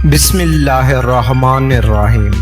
बिस्मिल्लाहिर्रहमानिर्रहीम।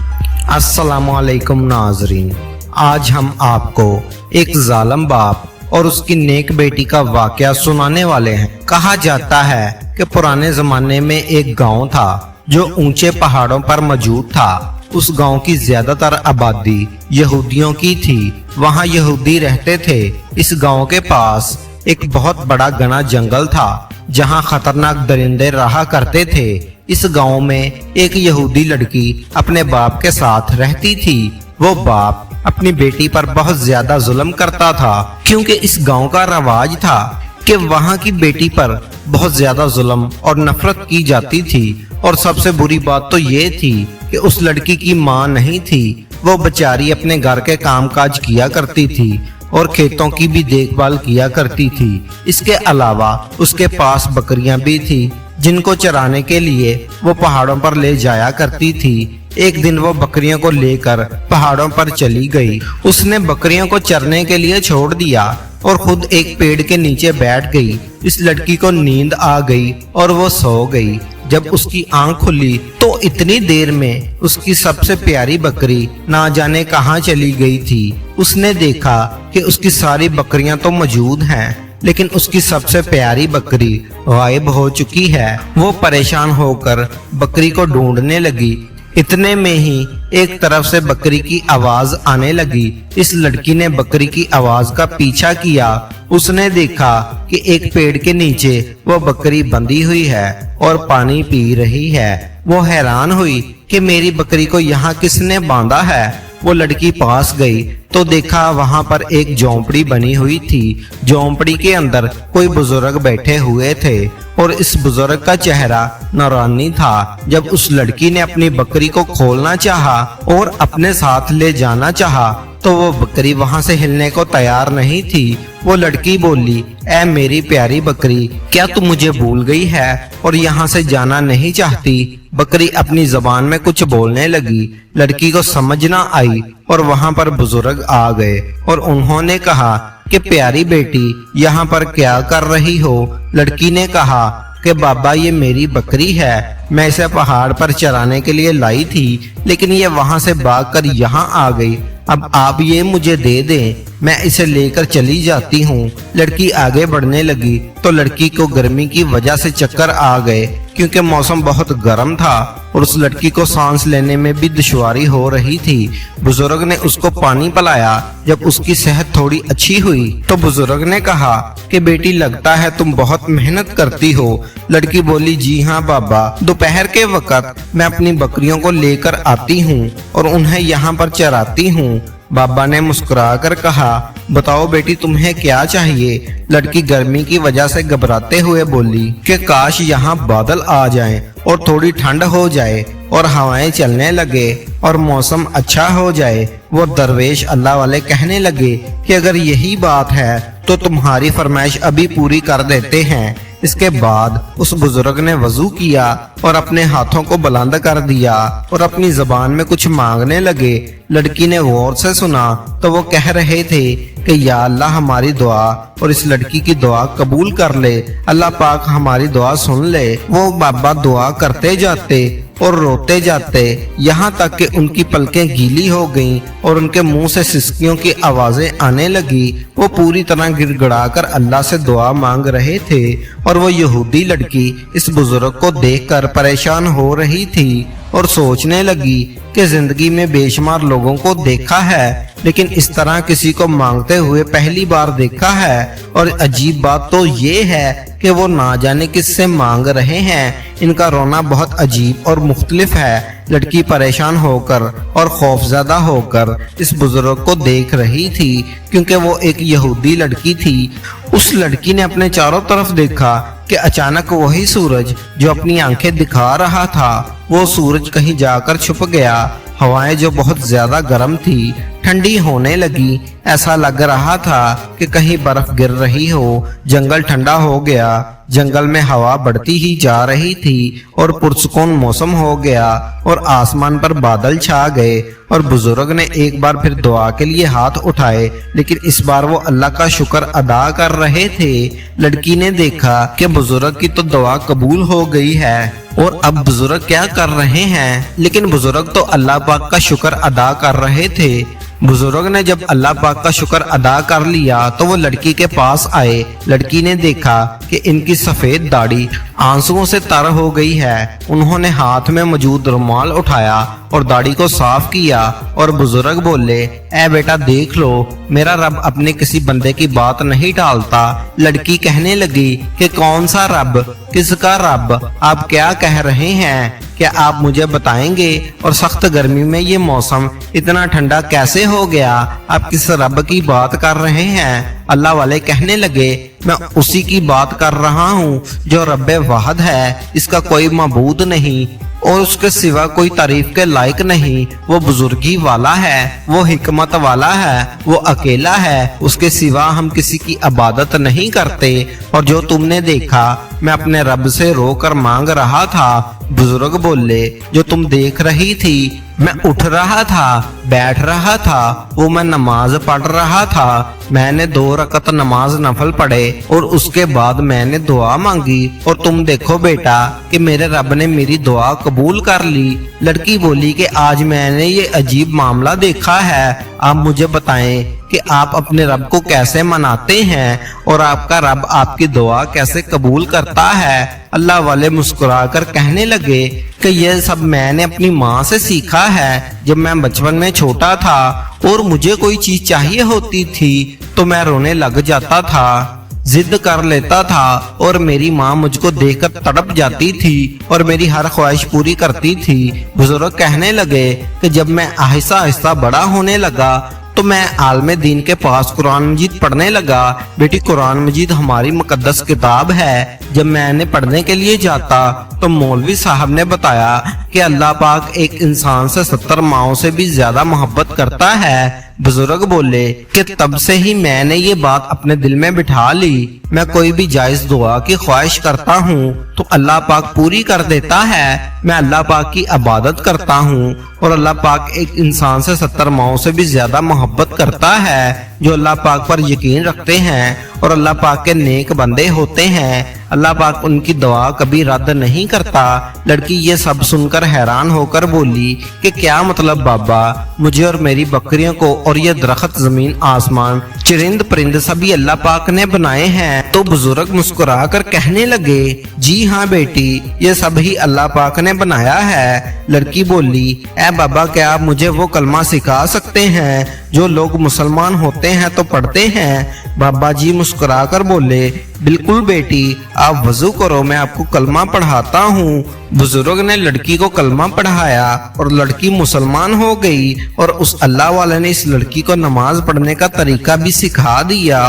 अस्सलामुअलैकुम नाज़रीन, आज हम आपको एक जालिम बाप और उसकी नेक बेटी का वाकया सुनाने वाले हैं। कहा जाता है कि पुराने जमाने में एक गांव था जो ऊंचे पहाड़ों पर मौजूद था। उस गांव की ज्यादातर आबादी यहूदियों की थी। वहां यहूदी रहते थे। इस गांव के पास एक बहुत बड़ा घना जंगल था जहां खतरनाक दरिंदे रहा करते थे। इस गांव में एक यहूदी लड़की अपने बाप के साथ रहती थी। वो बाप अपनी बेटी पर बहुत ज्यादा जुल्म करता था, क्योंकि इस गांव का रवाज था कि वहां की बेटी पर बहुत ज्यादा जुल्म और नफरत की जाती थी। और सबसे बुरी बात तो ये थी कि उस लड़की की माँ नहीं थी। वो बेचारी अपने घर के कामकाज किया करती थी और खेतों की भी देखभाल किया करती थी। इसके अलावा उसके पास बकरियां भी थी जिनको चराने के लिए वो पहाड़ों पर ले जाया करती थी। एक दिन वो बकरियों को लेकर पहाड़ों पर चली गई। उसने बकरियों को चरने के लिए छोड़ दिया और खुद एक पेड़ के नीचे बैठ गई। इस लड़की को नींद आ गई और वो सो गई। जब उसकी आंख खुली तो इतनी देर में उसकी सबसे प्यारी बकरी ना जाने कहां चली गई थी। उसने देखा कि उसकी सारी बकरियां तो मौजूद हैं, लेकिन उसकी सबसे प्यारी बकरी गायब हो चुकी है। वो परेशान होकर बकरी को ढूंढने लगी। इतने में ही एक तरफ से बकरी की आवाज आने लगी। इस लड़की ने बकरी की आवाज का पीछा किया। उसने देखा कि एक पेड़ के नीचे वो बकरी बंधी हुई है और पानी पी रही है। वो हैरान हुई कि मेरी बकरी को यहाँ किसने बांधा है। वो लड़की पास गई तो देखा वहां पर एक झोंपड़ी बनी हुई थी। झोंपड़ी के अंदर कोई बुजुर्ग बैठे हुए थे और इस बुजुर्ग का चेहरा नौरानी था। जब उस लड़की ने अपनी बकरी को खोलना चाहा और अपने साथ ले जाना चाहा तो वो बकरी वहां से हिलने को तैयार नहीं थी। वो लड़की बोली, ऐ मेरी प्यारी बकरी, क्या तू मुझे भूल गई है और यहाँ से जाना नहीं चाहती? बकरी अपनी जबान में कुछ बोलने लगी। लड़की को समझ ना आई और वहां पर बुजुर्ग आ गए और उन्होंने कहा कि प्यारी बेटी, यहाँ पर क्या कर रही हो? लड़की ने कहा कि बाबा, ये मेरी बकरी है। मैं इसे पहाड़ पर चराने के लिए लाई थी, लेकिन ये वहां से भागकर यहाँ आ गई। अब आप ये मुझे दे दें, मैं इसे लेकर चली जाती हूँ। लड़की आगे बढ़ने लगी तो लड़की को गर्मी की वजह से चक्कर आ गए, क्योंकि मौसम बहुत गर्म था और उस लड़की को सांस लेने में भी दुश्वारी हो रही थी। बुजुर्ग ने उसको पानी पिलाया। जब उसकी सेहत थोड़ी अच्छी हुई तो बुजुर्ग ने कहा कि बेटी, लगता है तुम बहुत मेहनत करती हो। लड़की बोली, जी हाँ बाबा, दोपहर के वक्त मैं अपनी बकरियों को लेकर आती हूँ और उन्हें यहाँ पर चराती हूँ। बाबा ने मुस्कुराकर कहा, बताओ बेटी, तुम्हें क्या चाहिए? लड़की गर्मी की वजह से घबराते हुए बोली कि काश यहाँ बादल आ जाएं और थोड़ी ठंड हो जाए और हवाएं चलने लगे और मौसम अच्छा हो जाए। वो दरवेश अल्लाह वाले कहने लगे कि अगर यही बात है तो तुम्हारी फरमाइश अभी पूरी कर देते हैं। इसके बाद उस बुजुर्ग ने वजू किया और अपने हाथों को बुलंद कर दिया और अपनी जबान में कुछ मांगने लगे। लड़की ने गौर से सुना तो वो कह रहे थे कि या अल्लाह, हमारी दुआ और इस लड़की की दुआ कबूल कर ले। अल्लाह पाक हमारी दुआ सुन ले। वो बाबा दुआ करते जाते और रोते जाते, यहाँ तक कि उनकी पलकें गीली हो गईं और उनके मुंह से सिसकियों की आवाजें आने लगी। वो पूरी तरह गिड़गिड़ाकर अल्लाह से दुआ मांग रहे थे और वो यहूदी लड़की इस बुजुर्ग को देखकर परेशान हो रही थी और सोचने लगी कि जिंदगी में बेशुमार लोगों को देखा है, लेकिन इस तरह किसी को मांगते हुए पहली बार देखा है। और अजीब बात तो ये है कि वो ना जाने किससे मांग रहे हैं। इनका रोना बहुत अजीब और मुख्तलिफ है। लड़की परेशान होकर और खौफजदा होकर इस बुजुर्ग को देख रही थी, क्योंकि वो एक यहूदी लड़की थी। उस लड़की ने अपने चारों तरफ देखा कि अचानक वही सूरज जो अपनी आंखें दिखा रहा था, वो सूरज कहीं जाकर छुप गया। हवाएं जो बहुत ज्यादा गर्म थी ठंडी होने लगी। ऐसा लग रहा था कि कहीं बर्फ गिर रही हो। जंगल ठंडा हो गया। जंगल में हवा बढ़ती ही जा रही थी और पुरसकून मौसम हो गया और आसमान पर बादल छा गए और बुजुर्ग ने एक बार फिर दुआ के लिए हाथ उठाए, लेकिन इस बार वो अल्लाह का शुक्र अदा कर रहे थे। लड़की ने देखा कि बुजुर्ग की तो दुआ कबूल हो गई है और अब बुजुर्ग क्या कर रहे हैं, लेकिन बुजुर्ग तो अल्लाह पाक का शुक्र अदा कर रहे थे। बुजुर्ग ने जब अल्लाह पाक का शुक्र अदा कर लिया तो वो लड़की के पास आए। लड़की ने देखा कि इनकी सफेद दाढ़ी आंसुओं से तर हो गई है। उन्होंने हाथ में मौजूद रुमाल उठाया और दाढ़ी को साफ किया और बुजुर्ग बोले, ए बेटा देख लो, मेरा रब अपने किसी बंदे की बात नहीं टालता। लड़की कहने लगी कि कौन सा रब, किसका रब, आप क्या कह रहे हैं, क्या आप मुझे बताएंगे? और सख्त गर्मी में ये मौसम इतना ठंडा कैसे हो गया? आप किस रब की बात कर रहे हैं? अल्लाह वाले कहने लगे, मैं उसी की बात कर रहा हूँ जो रब्बे वाहद है, इसका कोई मबूद नहीं और उसके सिवा कोई तारीफ के लायक नहीं। वो बुजुर्गी वाला है, वो हिकमत वाला है, वो अकेला है, उसके सिवा हम किसी की इबादत नहीं करते। और जो तुमने देखा मैं अपने रब से रो कर मांग रहा था। बुजुर्ग बोले, जो तुम देख रही थी मैं उठ रहा था, बैठ रहा था, वो मैं नमाज पढ़ रहा था। मैंने 2 रकत नमाज नफल पढ़े और उसके बाद मैंने दुआ मांगी और तुम देखो बेटा कि मेरे रब ने मेरी दुआ कबूल कर ली। लड़की बोली कि आज मैंने ये अजीब मामला देखा है, आप मुझे बताएं कि आप अपने रब को कैसे मनाते हैं और आपका रब आपकी दुआ कैसे कबूल करता है। अल्लाह वाले मुस्कुराकर कहने लगे कि यह सब मैंने अपनी माँ से सीखा है। जब मैं बचपन में छोटा था और मुझे कोई चीज चाहिए होती थी तो मैं रोने लग जाता था, जिद कर लेता था और मेरी माँ मुझको देखकर तड़प जाती थी और मेरी हर ख्वाहिश पूरी करती थी। बुजुर्ग कहने लगे कि जब मैं आहिस्ता आहिस्ता बड़ा होने लगा तो मैं आलम दीन के पास कुरान मजीद पढ़ने लगा। बेटी कुरान मजीद हमारी मुकद्दस किताब है। जब मैंने पढ़ने के लिए जाता तो मौलवी साहब ने बताया कि अल्लाह पाक एक इंसान से 70 माओं से भी ज्यादा मोहब्बत करता है। बुजुर्ग बोले कि तब से ही मैंने ये बात अपने दिल में बिठा ली। मैं कोई भी जायज दुआ की ख्वाहिश करता हूँ तो अल्लाह पाक पूरी कर देता है। मैं अल्लाह पाक की इबादत करता हूँ और अल्लाह पाक एक इंसान से 70 माओं से भी ज्यादा मोहब्बत करता है। जो अल्लाह पाक पर यकीन रखते हैं और अल्लाह पाक के नेक बंदे होते हैं, अल्लाह पाक उनकी दुआ कभी रद्द नहीं करता। लड़की ये सब सुनकर हैरान होकर बोली कि क्या मतलब बाबा, मुझे और मेरी बकरियों को और ये दरख्त, जमीन, आसमान, चरिंद परिंद सभी अल्लाह पाक ने बनाए हैं। तो बुजुर्ग मुस्कुरा कर कहने लगे, जी हाँ बेटी, ये सब ही अल्लाह पाक ने बनाया है। लड़की बोली, ए बाबा, क्या आप मुझे वो कलमा सिखा सकते हैं जो लोग मुसलमान होते हैं तो पढ़ते हैं? बाबा जी मुस्कुरा कर बोले, बिल्कुल बेटी, आप वजू करो, मैं आपको कलमा पढ़ाता हूँ। बुजुर्ग ने लड़की को कलमा पढ़ाया और लड़की मुसलमान हो गई और उस अल्लाह वाले ने इस लड़की को नमाज पढ़ने का तरीका भी सिखा दिया।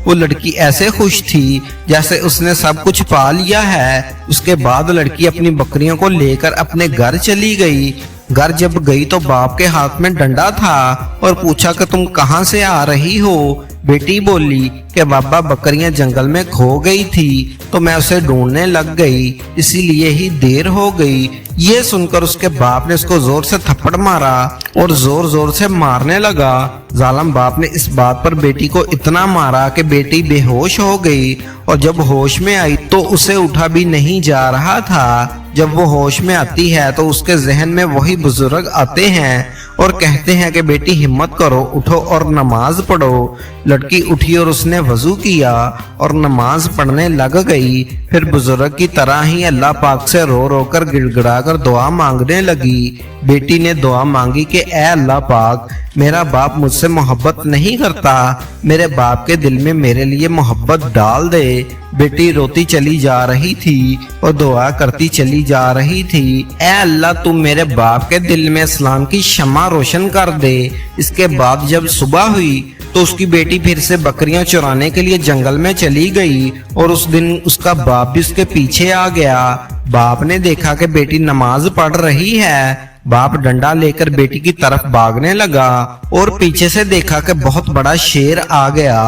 वो लड़की ऐसे खुश थी जैसे उसने सब कुछ पा लिया है। उसके बाद लड़की अपनी बकरियों को लेकर अपने घर चली गई। घर जब गई तो बाप के हाथ में डंडा था और पूछा कि तुम कहाँ से आ रही हो? बेटी बोली कि बाबा, बकरियां जंगल में खो गई थी तो मैं उसे ढूंढने लग गई, इसीलिए ही देर हो गई। ये सुनकर उसके बाप ने उसको जोर से थप्पड़ मारा और जोर जोर से मारने लगा। जालिम बाप ने इस बात पर बेटी को इतना मारा कि बेटी बेहोश हो गई और जब होश में आई तो उसे उठा भी नहीं जा रहा था। जब वो होश में आती है तो उसके जहन में वही बुजुर्ग आते हैं और कहते हैं कि बेटी हिम्मत करो, उठो और नमाज पढ़ो। लड़की उठी और उसने वजू किया और नमाज पढ़ने लग गई। फिर बुजुर्ग की तरह ही अल्लाह पाक से रो रो कर गिड़गिड़ा कर दुआ मांगने लगी। बेटी ने दुआ मांगी कि ए अल्लाह पाक, मेरा बाप मुझसे मोहब्बत नहीं करता, मेरे बाप के दिल में मेरे लिए मोहब्बत डाल दे। बेटी रोती चली जा रही थी और दुआ करती चली जा रही थी, ए अल्लाह, तुम मेरे बाप के दिल में इस्लाम की शम्मा रोशन कर दे। इसके बाद जब सुबह हुई तो उसकी बेटी फिर से बकरियां चुराने के लिए जंगल में चली गई और उस दिन उसका बाप भी उसके पीछे आ गया। बाप ने देखा कि बेटी नमाज पढ़ रही है। बाप डंडा लेकर बेटी की तरफ भागने लगा और पीछे से देखा कि बहुत बड़ा शेर आ गया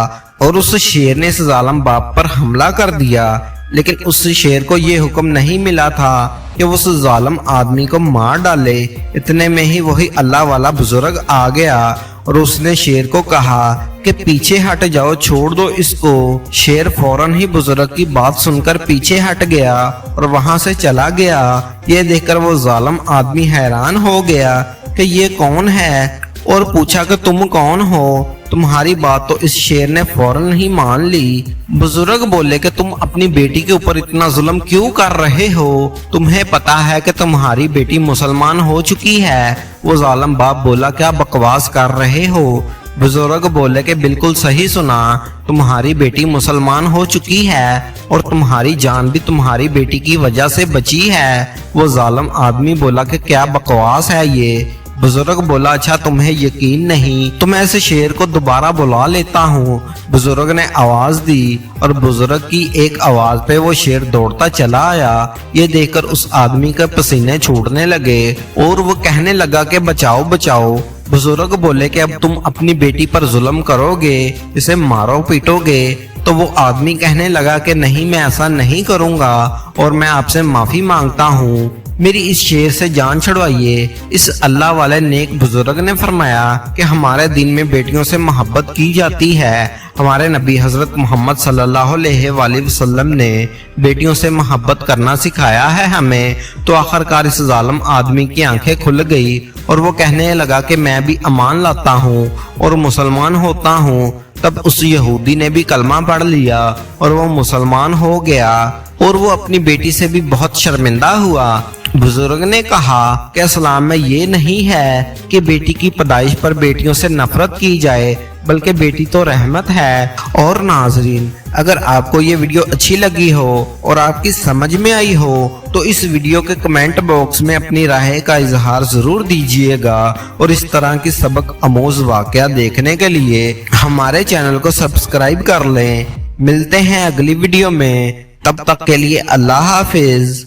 और उस शेर ने इस जालिम बाप पर हमला कर दिया। لیکن اس شیر کو یہ حکم نہیں ملا تھا کہ وہ اس ظالم آدمی کو مار ڈالے۔ اتنے میں ہی وہی اللہ والا بزرگ آ گیا اور اس نے شیر کو کہا کہ پیچھے ہٹ جاؤ، چھوڑ دو اس کو۔ شیر فوراً ہی بزرگ کی بات سن کر پیچھے ہٹ گیا اور وہاں سے چلا گیا۔ یہ دیکھ کر وہ ظالم آدمی حیران ہو گیا کہ یہ کون ہے، اور پوچھا کہ تم کون ہو؟ تمہاری بات تو اس شیر نے فوراً ہی مان لی۔ بزرگ بولے کہ تم اپنی بیٹی کے اوپر اتنا ظلم کیوں کر رہے ہو؟ تمہیں پتا ہے کہ تمہاری بیٹی مسلمان ہو چکی ہے؟ وہ ظالم باپ بولا کیا بکواس کر رہے ہو؟ بزرگ بولے کہ بالکل صحیح سنا، تمہاری بیٹی مسلمان ہو چکی ہے اور تمہاری جان بھی تمہاری بیٹی کی وجہ سے بچی ہے۔ وہ ظالم آدمی بولا کہ کیا بکواس ہے یہ؟ بزرگ بولا اچھا تمہیں یقین نہیں تو میں اس شیر کو دوبارہ بلا لیتا ہوں۔ بزرگ نے آواز دی اور بزرگ کی ایک آواز پہ وہ شیر دوڑتا چلا آیا۔ یہ دیکھ کر اس آدمی کے پسینے چھوٹنے لگے اور وہ کہنے لگا کہ بچاؤ بچاؤ۔ بزرگ بولے کہ اب تم اپنی بیٹی پر ظلم کرو گے، اسے مارو پیٹو گے؟ تو وہ آدمی کہنے لگا کہ نہیں، میں ایسا نہیں کروں گا اور میں آپ سے معافی مانگتا ہوں، میری اس شیر سے جان چھڑوائیے۔ اس اللہ والے نیک بزرگ نے فرمایا کہ ہمارے دین میں بیٹیوں سے محبت کی جاتی ہے۔ ہمارے نبی حضرت محمد صلی اللہ علیہ وآلہ وسلم نے بیٹیوں سے محبت کرنا سکھایا ہے ہمیں۔ تو آخرکار اس ظالم آدمی کی آنکھیں کھل گئی اور وہ کہنے لگا کہ میں بھی ایمان لاتا ہوں اور مسلمان ہوتا ہوں۔ تب اس یہودی نے بھی کلمہ پڑھ لیا اور وہ مسلمان ہو گیا اور وہ اپنی بیٹی سے بھی بہت شرمندہ ہوا۔ بزرگ نے کہا کہ اسلام میں یہ نہیں ہے کہ بیٹی کی پیدائش پر بیٹیوں سے نفرت کی جائے، بلکہ بیٹی تو رحمت ہے۔ اور ناظرین، اگر آپ کو یہ ویڈیو اچھی لگی ہو اور آپ کی سمجھ میں آئی ہو تو اس ویڈیو کے کمنٹ باکس میں اپنی رائے کا اظہار ضرور دیجیے گا، اور اس طرح کی سبق آموز واقعہ دیکھنے کے لیے ہمارے چینل کو سبسکرائب کر لیں۔ ملتے ہیں اگلی ویڈیو میں، تب تک کے لیے اللہ حافظ۔